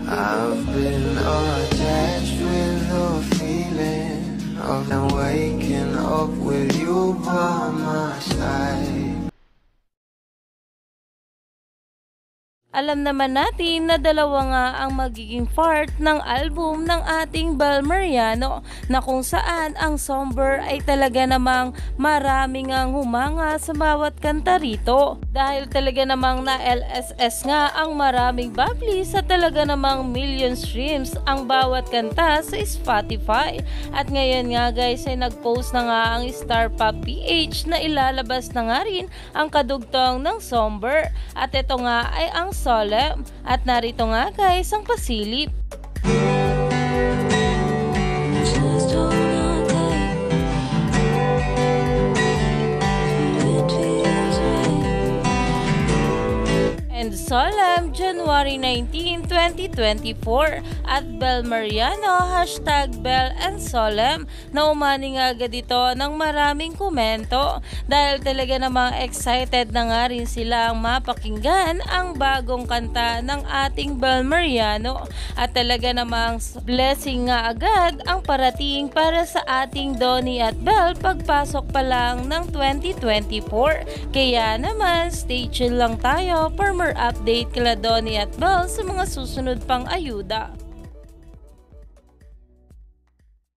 I've been attached with the feeling of now waking up with you by my side. Alam naman natin na dalawa nga ang magiging part ng album ng ating Bel Mariano na kung saan ang Somber ay talaga namang maraming ang humanga sa bawat kanta rito. Dahil talaga namang na LSS nga ang maraming bubbly sa talaga namang million streams ang bawat kanta sa Spotify. At ngayon nga guys ay nagpost na nga ang Star Pop PH na ilalabas na nga rin ang kadugtong ng Somber. At ito nga ay ang Solemn. At narito nga guys ang pasilip. And Solemn, January 19, 2024 at Bel Mariano, #Bel and Solemn na umani nga agad ito ng maraming komento dahil talaga namang excited na nga rin silang mapakinggan ang bagong kanta ng ating Bel Mariano at talaga namang blessing nga agad ang parating para sa ating Donnie at Bel pagpasok pa lang ng 2024. Kaya naman stay tuned lang tayo for more update kila Donnie at Bel sa mga susunod pang ayuda.